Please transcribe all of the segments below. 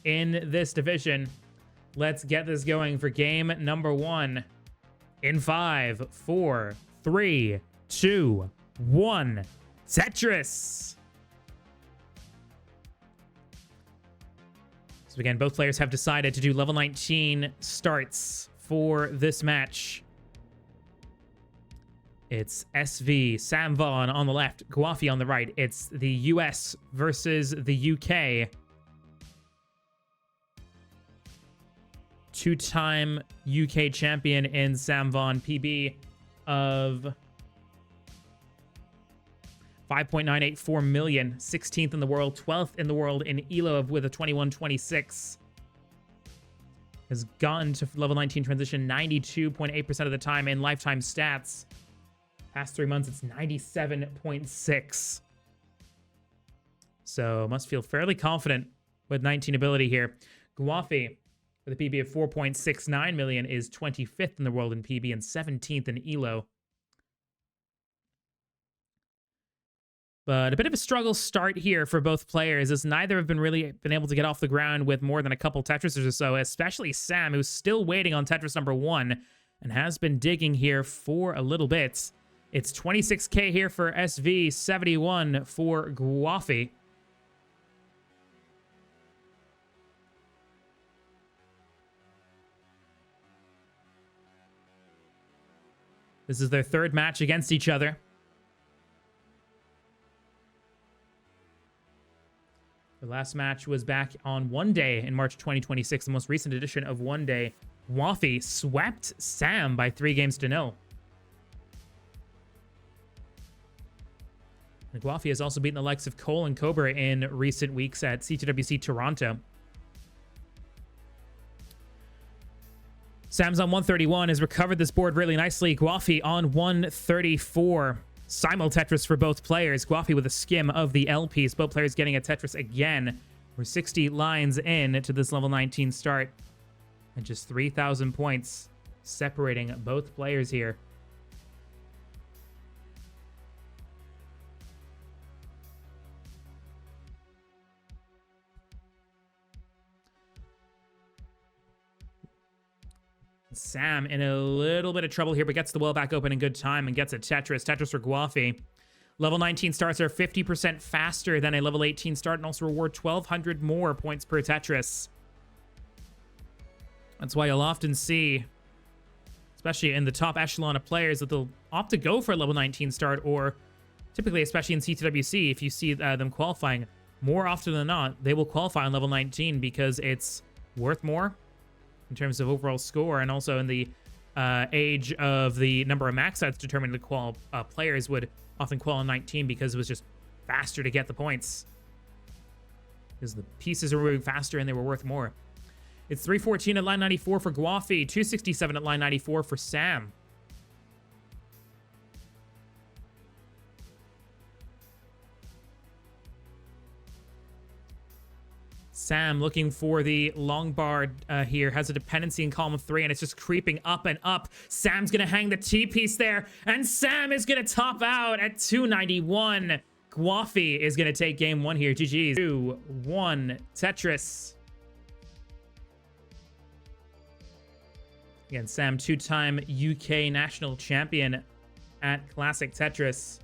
in this division. Let's get this going for game number 1 in 5, 4, 3, 2, 1. Tetris. So again, both players have decided to do level 19 starts for this match. It's SV, Sam Vaughn on the left, Gwafey on the right. It's the US versus the UK. Two-time UK champion in Sam Vaughn, PB of 5.984 million, 16th in the world, 12th in the world in ELO with a 21.26. Has gotten to level 19 transition 92.8% of the time in lifetime stats. Past 3 months, it's 97.6. So must feel fairly confident with 19 ability here. Gwafey, with a PB of 4.69 million, is 25th in the world in PB and 17th in ELO. But a bit of a struggle start here for both players, as neither have really been able to get off the ground with more than a couple Tetrises or so, especially Sam, who's still waiting on Tetris number 1 and has been digging here for a little bit. It's 26k here for SV, 71 for Gwafey. This is their third match against each other. The last match was back on One Day in March 2026, the most recent edition of One Day. Gwafey swept Sam by 3-0. And Gwafey has also beaten the likes of Cole and Cobra in recent weeks at C2WC Toronto. Sam's on 131, has recovered this board really nicely. Gwafey on 134. Simul Tetris for both players. Gwafey with a skim of the L piece. Both players getting a Tetris again. We're 60 lines in to this level 19 start. And just 3,000 points separating both players here. Sam in a little bit of trouble here, but gets the well back open in good time and gets a Tetris. Tetris for Gwafey. Level 19 starts are 50% faster than a level 18 start and also reward 1,200 more points per Tetris. That's why you'll often see, especially in the top echelon of players, that they'll opt to go for a level 19 start, or typically, especially in C2WC, if you see them qualifying, more often than not, they will qualify on level 19 because it's worth more in terms of overall score, and also in the age of the number of max outs determined the players would often qual on 19 because it was just faster to get the points. Because the pieces are moving faster and they were worth more. It's 314 at line 94 for Gwafey, 267 at line 94 for Sam. Sam looking for the long bar here, has a dependency in column 3, and it's just creeping up and up. Sam's going to hang the T-piece there, and Sam is going to top out at 291. Gwafey is going to take game 1 here. GG's. 2-1 Tetris. Again, Sam, 2-time UK national champion at Classic Tetris.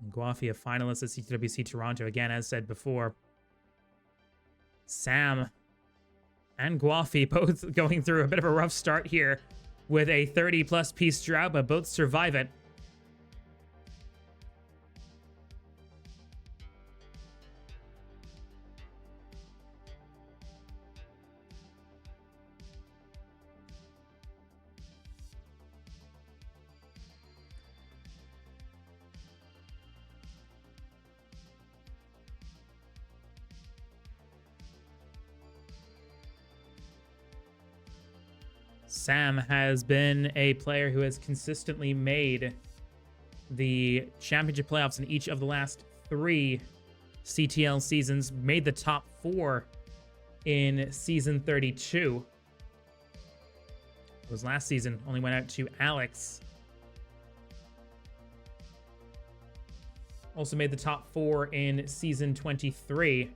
Gwafey, a finalist at C2WC Toronto. Again, as said before, Sam and Gwafey both going through a bit of a rough start here with a 30-plus piece drought, but both survive it. Sam has been a player who has consistently made the championship playoffs in each of the last 3 CTL seasons, made the top 4 in season 32. was last season. Only went out to Alex. Also made the top 4 in season 23.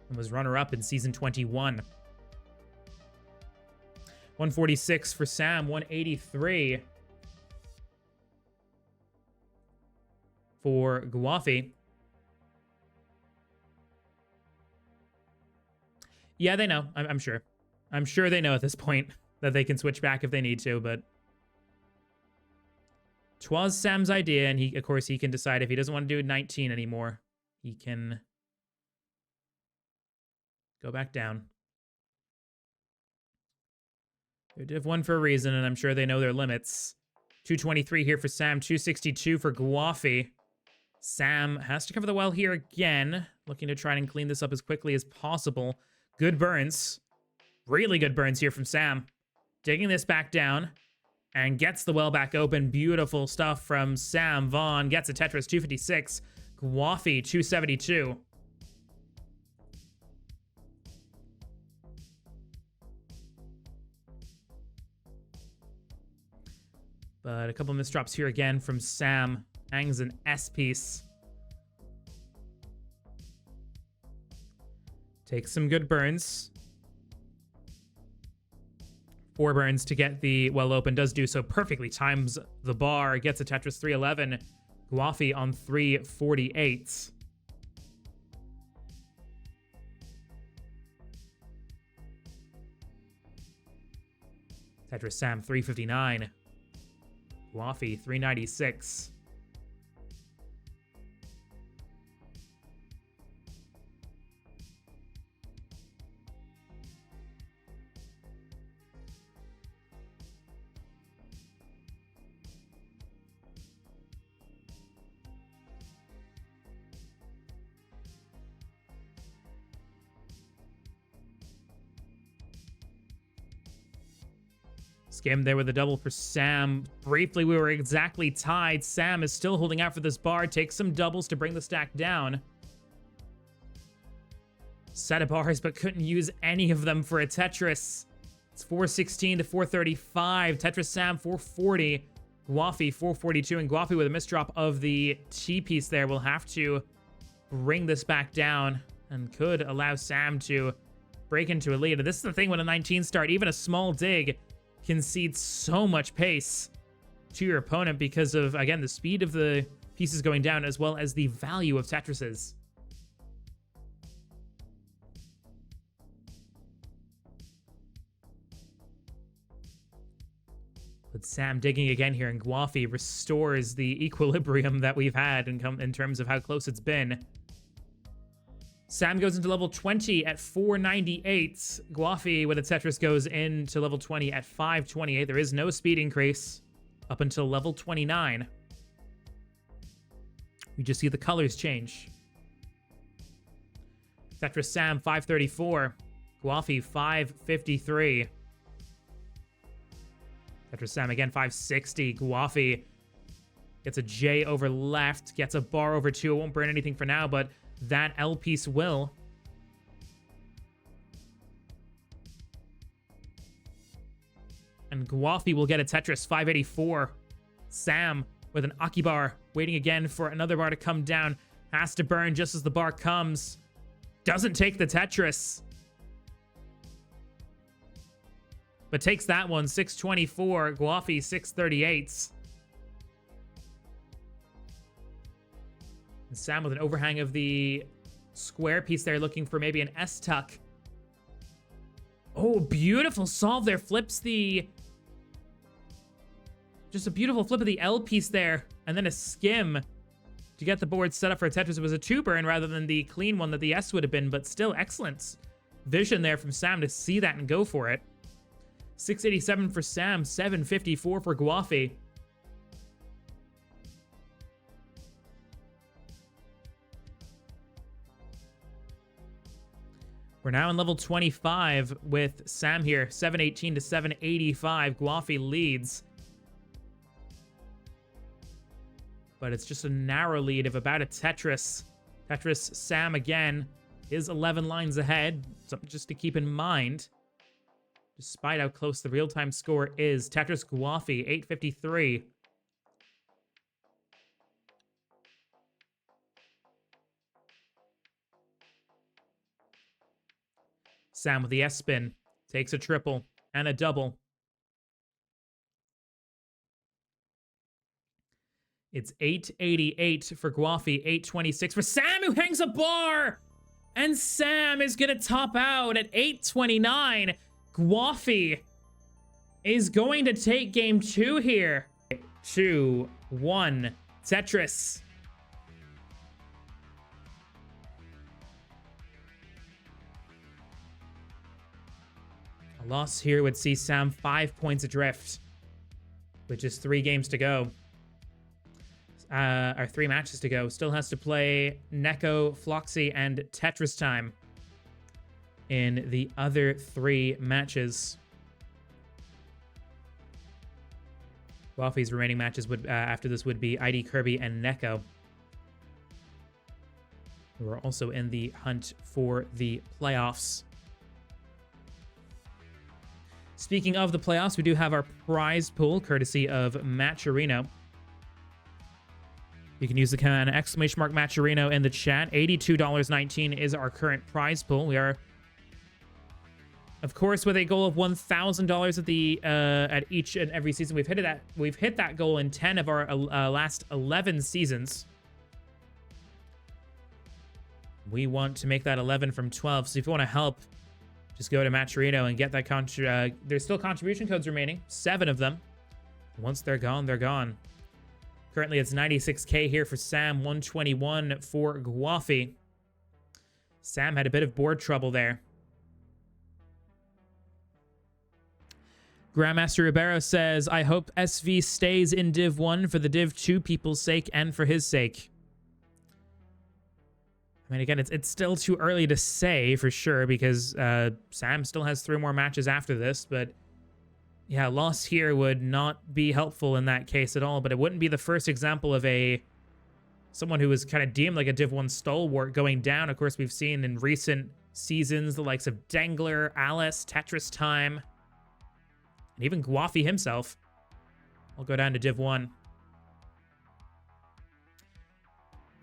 And was runner-up in season 21. 146 for Sam, 183 for Gwafey. Yeah, they know. I'm sure. I'm sure they know at this point that they can switch back if they need to, but 'twas Sam's idea, and of course, he can decide if he doesn't want to do 19 anymore. He can go back down. They did one for a reason, and I'm sure they know their limits. 223 here for Sam, 262 for Gwafey. Sam has to cover the well here again, looking to try and clean this up as quickly as possible. Good burns. Really good burns here from Sam. Digging this back down and gets the well back open. Beautiful stuff from Sam. Vaughn gets a Tetris, 256. Gwafey, 272. But a couple misdrops here again from Sam. Hangs an S piece. Takes some good burns. 4 burns to get the well open. Does do so perfectly. Times the bar. Gets a Tetris 311. Gwafey on 348. Tetris Sam 359. Gwafey 396. Skim there with a double for Sam. Briefly, we were exactly tied. Sam is still holding out for this bar. Takes some doubles to bring the stack down. Set of bars, but couldn't use any of them for a Tetris. It's 416 to 435. Tetris Sam 440. Gwafey 442. And Gwafey with a misdrop of the T piece there will have to bring this back down and could allow Sam to break into a lead. And this is the thing with a 19 start. Even a small dig concedes so much pace to your opponent because of, again, the speed of the pieces going down as well as the value of Tetrises. But Sam digging again here, and Gwafey restores the equilibrium that we've had in terms of how close it's been. Sam goes into level 20 at 498. Gwafey with a Tetris goes into level 20 at 528. There is no speed increase up until level 29. You just see the colors change. Tetris Sam 534. Gwafey 553. Tetris Sam again 560. Gwafey gets a J over left, gets a bar over 2. It won't burn anything for now, but that L piece will. And Gwafey will get a Tetris 584. Sam with an Aki bar, waiting again for another bar to come down. Has to burn just as the bar comes. Doesn't take the Tetris. But takes that one, 624. Gwafey 638. And Sam with an overhang of the square piece there, looking for maybe an S-tuck. Oh, beautiful solve there. Flips the... Just a beautiful flip of the L piece there. And then a skim to get the board set up for a Tetris. It was a 2-burn rather than the clean one that the S would have been, but still excellent vision there from Sam to see that and go for it. 687 for Sam, 754 for Gwafey. We're now in level 25 with Sam here, 718 to 785. Gwafey leads. But it's just a narrow lead of about a Tetris. Tetris Sam again. is 11 lines ahead. Something just to keep in mind. Despite how close the real-time score is. Tetris Gwafey, 853. Sam with the S-spin. Takes a triple and a double. It's 888 for Gwafey, 826 for Sam, who hangs a bar! And Sam is gonna top out at 829. Gwafey is going to take game 2 here. 2, 1, Tetris. A loss here would see Sam 5 points adrift, with just 3 games to go. Or 3 matches to go. Still has to play Neko, Floxy, and Tetris time in the other 3 matches. Gwafey's remaining matches would after this would be ID Kirby and Neko, who are also in the hunt for the playoffs. Speaking of the playoffs, we do have our prize pool, courtesy of Matcherino. You can use the command !Matcherino in the chat. $82.19 is our current prize pool. We are, of course, with a goal of $1,000 at the at each and every season. We've hit that goal in 10 of our last 11 seasons. We want to make that 11 from 12. So if you want to help, just go to Matcherino and get that there's still contribution codes remaining, 7 of them. Once they're gone, they're gone. Currently, it's 96K here for Sam, 121 for Gwafey. Sam had a bit of board trouble there. Grandmaster Ribeiro says, I hope SV stays in Div 1 for the Div 2 people's sake and for his sake. I mean, again, it's still too early to say for sure because Sam still has 3 more matches after this, but yeah, a loss here would not be helpful in that case at all, but it wouldn't be the first example of someone who was kind of deemed like a Div 1 stalwart going down. Of course, we've seen in recent seasons the likes of Dengler, Alice, Tetris Time, and even Gwafey himself. I'll go down to Div 1.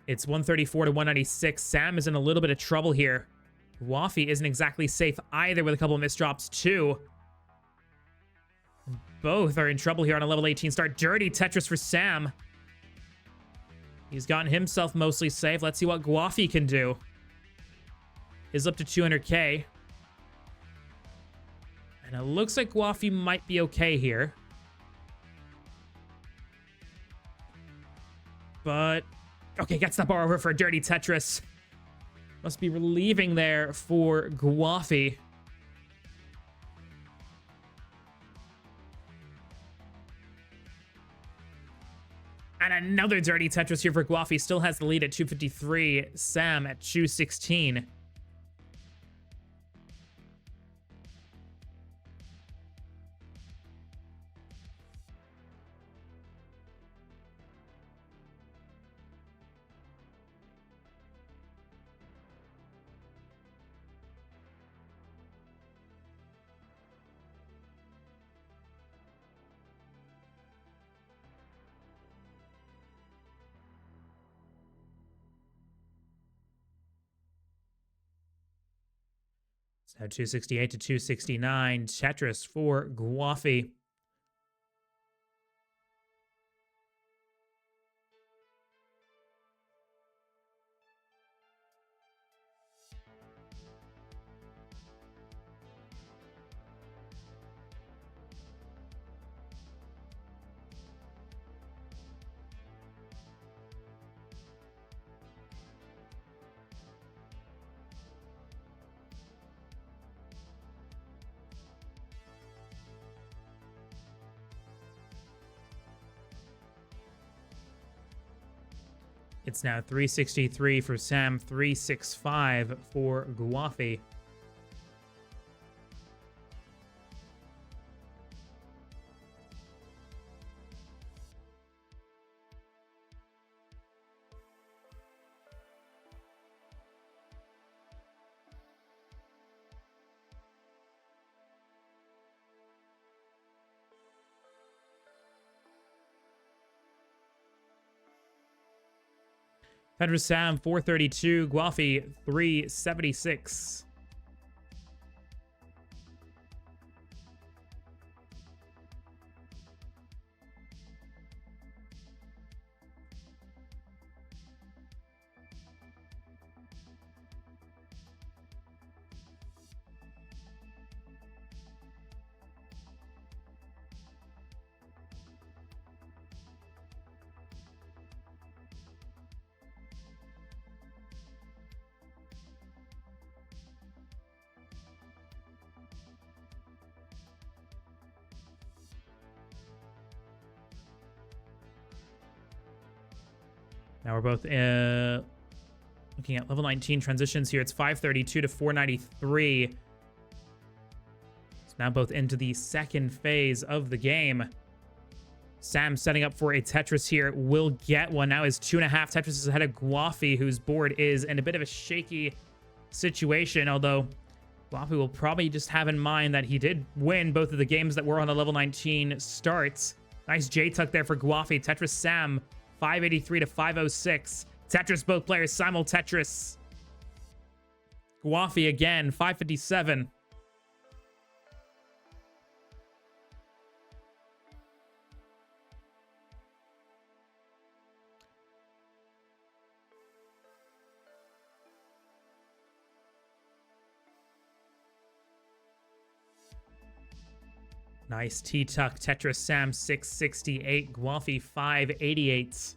It's 134 to 196. Sam is in a little bit of trouble here. Gwafey isn't exactly safe either with a couple of misdrops too. Both are in trouble here on a level 18 start. Dirty Tetris for Sam. He's gotten himself mostly safe. Let's see what Gwafey can do. Is up to 200k. And it looks like Gwafey might be okay here. But, okay, gets the bar over for Dirty Tetris. Must be relieving there for Gwafey. And another Dirty Tetris here for Gwafey. Still has the lead at 253. Sam at 216. So 268 to 269. Tetris for Gwafey. It's now 363 for Sam, 365 for Gwafey. Tetris Sam 432, Gwafey 376. Now we're both looking at level 19 transitions here. It's 532 to 493. So now both into the second phase of the game. Sam setting up for a Tetris here. Will get one. Now his 2.5 Tetris is ahead of Gwafey, whose board is in a bit of a shaky situation, although Gwafey will probably just have in mind that he did win both of the games that were on the level 19 starts. Nice J-tuck there for Gwafey. Tetris Sam 583 to 506. Tetris, both players simul Tetris. Gwafey again, 557. Nice T-tuck. Tetris Sam 668. Gwafey 588.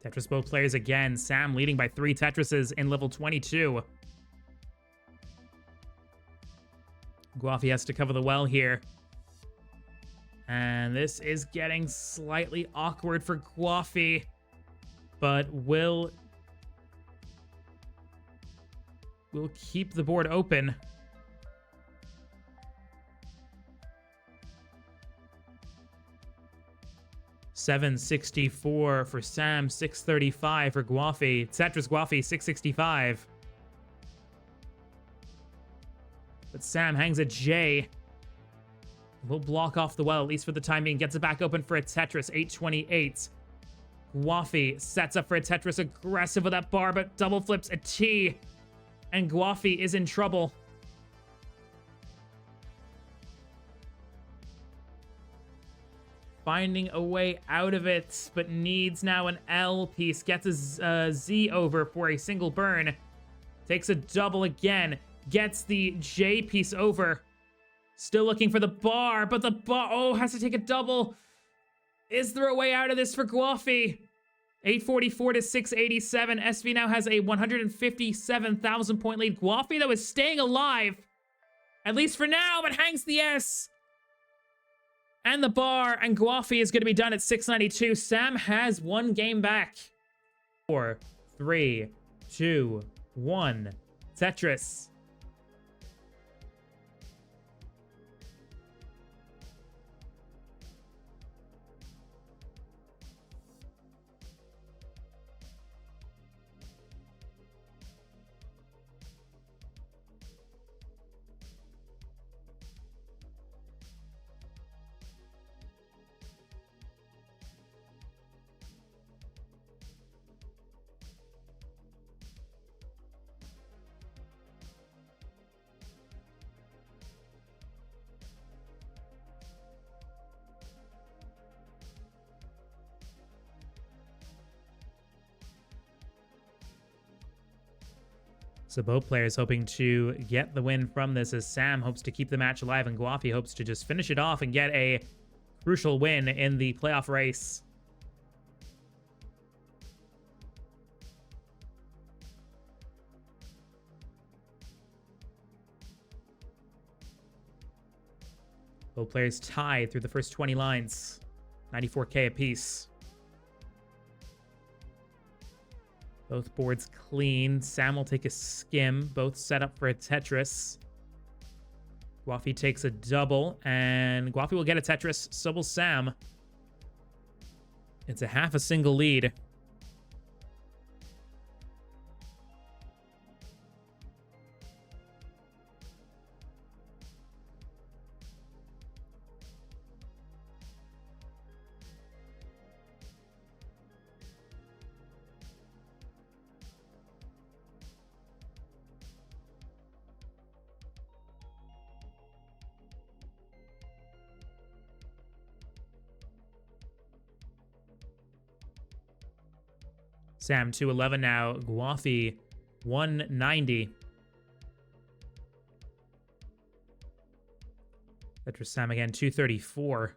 Tetris both players again. Sam leading by 3 Tetrises in level 22. Gwafey has to cover the well here. And this is getting slightly awkward for Gwafey, but will keep the board open. $764 for Sam, $635 for Gwafey. Tetris Gwafey, $665. But Sam hangs a J. Will block off the well, at least for the time being. Gets it back open for a Tetris, $828. Gwafey sets up for a Tetris, aggressive with that bar, but double flips a T. And Gwafey is in trouble. Finding a way out of it, but needs now an L piece. Gets a Z over for a single burn. Takes a double again. Gets the J piece over. Still looking for the bar, but the bar, oh, has to take a double. Is there a way out of this for Gwafey? 844 to 687. SV now has a 157,000 point lead. Gwafey, though, is staying alive. At least for now, but hangs the S. And the bar, and Gwafey is going to be done at 692. Sam has one game back. 4, 3, 2, 1. Tetris. So both players hoping to get the win from this, as Sam hopes to keep the match alive and Gwafey hopes to just finish it off and get a crucial win in the playoff race. Both players tied through the first 20 lines, 94K apiece. Both boards clean. Sam will take a skim. Both set up for a Tetris. Gwafey takes a double, and Gwafey will get a Tetris. So will Sam. It's a half a single lead. Sam 211 now. Gwafey 190. Tetris Sam again 234.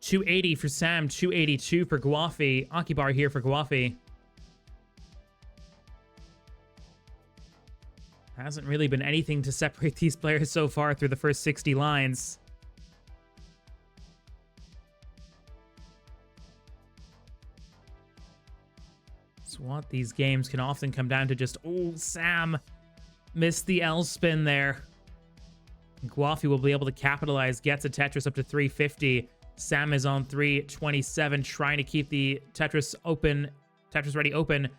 $280 for Sam, $282 for Gwafey. Akibar here for Gwafey. Hasn't really been anything to separate these players so far through the first 60 lines. That's what these games can often come down to. Just, oh, Sam missed the L spin there. Gwafey will be able to capitalize, gets a Tetris up to 350. Sam is on 327, trying to keep the Tetris ready open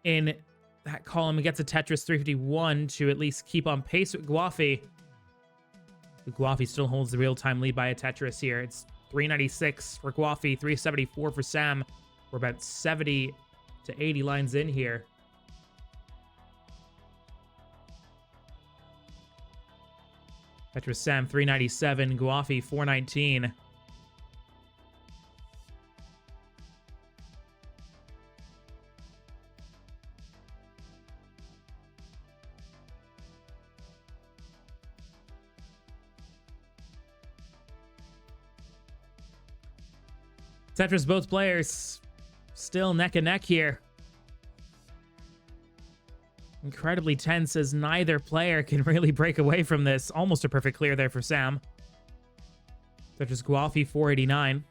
in that column, and gets a Tetris 351 to at least keep on pace with Gwafey. Gwafey still holds the real-time lead by a Tetris here. It's 396 for Gwafey, 374 for Sam. We're about 70 to 80 lines in here. Tetris Sam 397, Gwafey 419. Tetris, both players still neck and neck here. Incredibly tense as neither player can really break away from this. Almost a perfect clear there for Sam. Tetris Gwafey 489.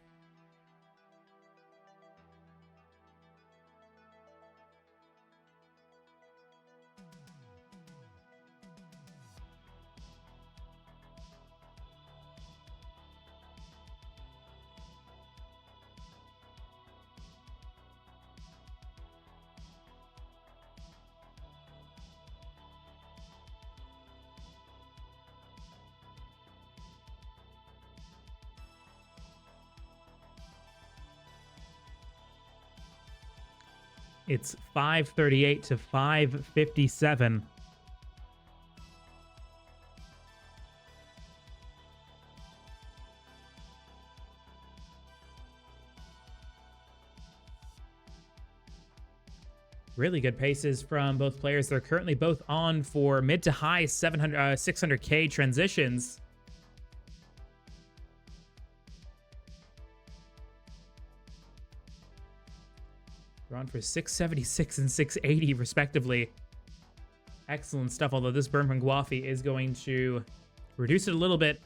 It's 538 to 557. Really good paces from both players. They're currently both on for mid to high 600K transitions. We're on for 676 and 680, respectively. Excellent stuff, although this burn from Gwafey is going to reduce it a little bit.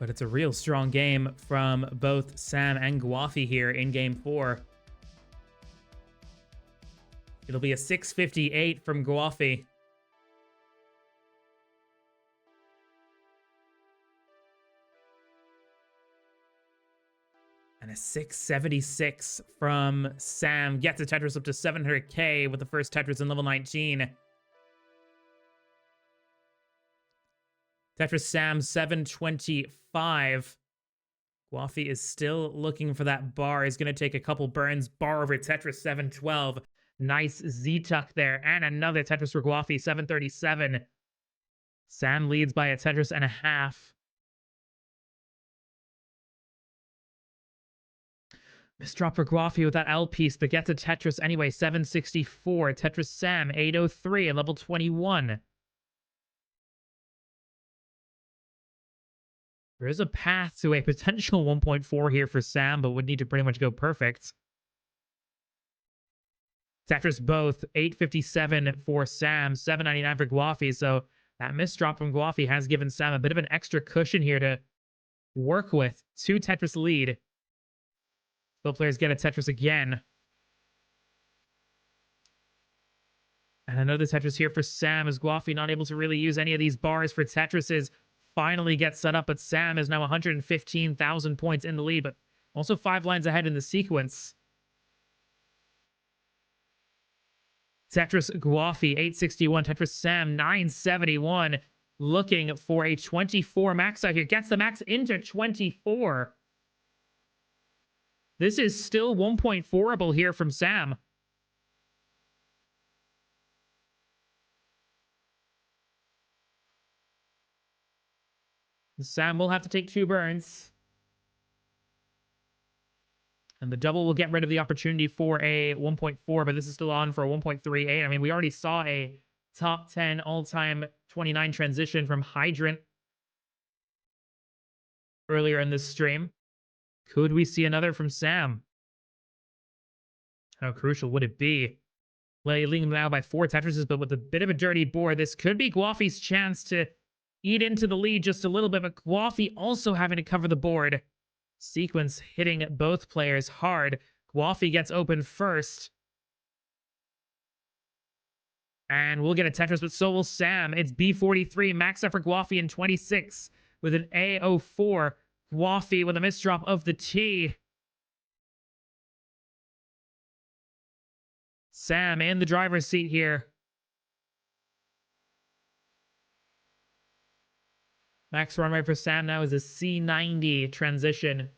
But it's a real strong game from both Sam and Gwafey here in Game 4. It'll be a 658 from Gwafey. And a 676 from Sam. Gets the Tetris up to 700K with the first Tetris in level 19. Tetris Sam 725. Gwafey is still looking for that bar. He's going to take a couple burns. Bar over Tetris 712. Nice Z-tuck there. And another Tetris for Gwafey 737. Sam leads by a Tetris and a half. Misdrop for Gwafey with that L piece, but gets a Tetris anyway. 764. Tetris Sam 803 at level 21. There is a path to a potential 1.4 here for Sam, but would need to pretty much go perfect. Tetris both 857 for Sam, 799 for Gwafey. So that misdrop from Gwafey has given Sam a bit of an extra cushion here to work with. 2 Tetris lead. Both players get a Tetris again. And another Tetris here for Sam, as Gwafey not able to really use any of these bars for Tetrises. finally get set up, but Sam is now 115,000 points in the lead, but also 5 lines ahead in the sequence. Tetris Gwafey, 861. Tetris Sam, 971. Looking for a 24 max out here. Gets the max into 24. This is still 1.4able here from Sam. Sam will have to take 2 burns. And the double will get rid of the opportunity for a 1.4, but this is still on for a 1.38. I mean, we already saw a top 10 all-time 29 transition from Hydrant earlier in this stream. Could we see another from Sam? How crucial would it be? Leading now by 4 Tetrises, but with a bit of a dirty board. This could be Gwafey's chance to eat into the lead just a little bit, but Gwafey also having to cover the board. Sequence hitting both players hard. Gwafey gets open first. And we'll get a Tetris, but so will Sam. It's B43, max up for Gwafey in 26 with an A04. Gwafey with a misdrop of the T. Sam in the driver's seat here. Max run rate for Sam now is a C90 transition.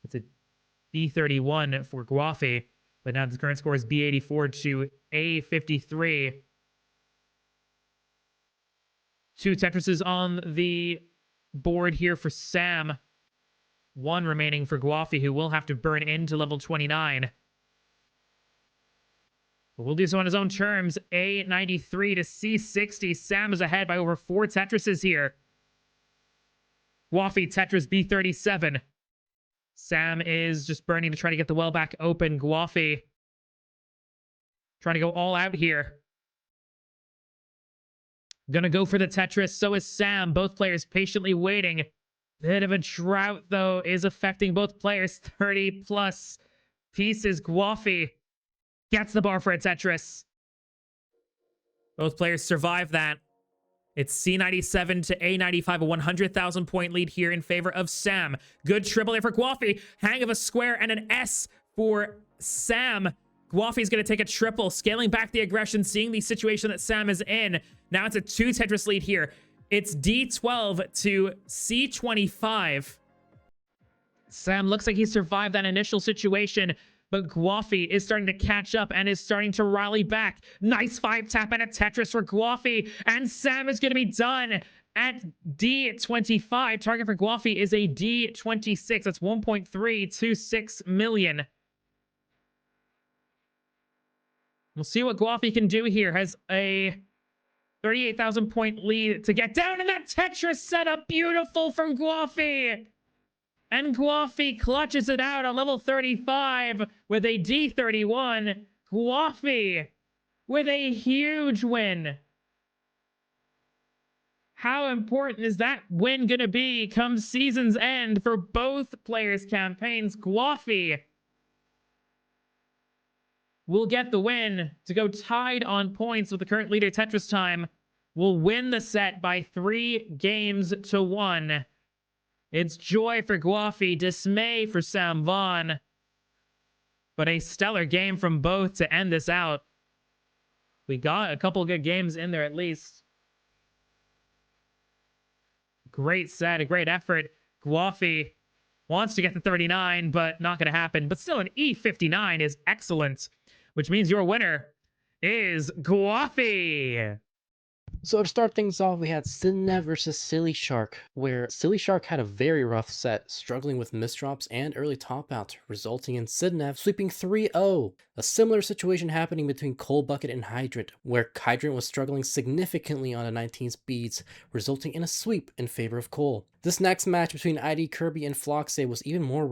It's a B31 for Gwafey, but now the current score is B84 to A53. 2 Tetrises on the board here for Sam. 1 remaining for Gwafey, who will have to burn into level 29. But we'll do so on his own terms. A93 to C60. Sam is ahead by over 4 Tetrises here. Gwafey, Tetris, B37. Sam is just burning to try to get the well back open. Gwafey trying to go all out here. Gonna go for the Tetris. So is Sam. Both players patiently waiting. Bit of a drought, though, is affecting both players. 30 plus pieces. Gwafey gets the bar for a Tetris. Both players survive that. It's C97 to A95, a 100,000 point lead here in favor of Sam. Good triple there for Gwafey. Hang of a square and an S for Sam. Gwafey's going to take a triple, scaling back the aggression, seeing the situation that Sam is in. Now it's a 2 Tetris lead here. It's D12 to C25. Sam looks like he survived that initial situation, but Gwafey is starting to catch up and is starting to rally back. Nice 5-tap and a Tetris for Gwafey, and Sam is going to be done at D25. Target for Gwafey is a D26. That's 1.326 million. We'll see what Gwafey can do here. Has a 38,000 point lead to get down, and that Tetris setup, beautiful from Gwafey. And Gwafey clutches it out on level 35 with a D31. Gwafey with a huge win. How important is that win going to be come season's end for both players' campaigns? Gwafey will get the win to go tied on points with the current leader, Tetris Time. Will win the set by 3 games to 1. It's joy for Gwafey, dismay for Sam Vaughn. But a stellar game from both to end this out. We got a couple good games in there at least. Great set, a great effort. Gwafey wants to get to 39, but not going to happen. But still, an E59 is excellent, which means your winner is Gwafey. So to start things off, we had Sidnev versus Silly Shark, where Silly Shark had a very rough set, struggling with misdrops and early top outs, resulting in Sidnev sweeping 3-0. A similar situation happening between Coal Bucket and Hydrant, where Hydrant was struggling significantly on the 19 speeds, resulting in a sweep in favor of Coal. This next match between ID Kirby and Floxay was even more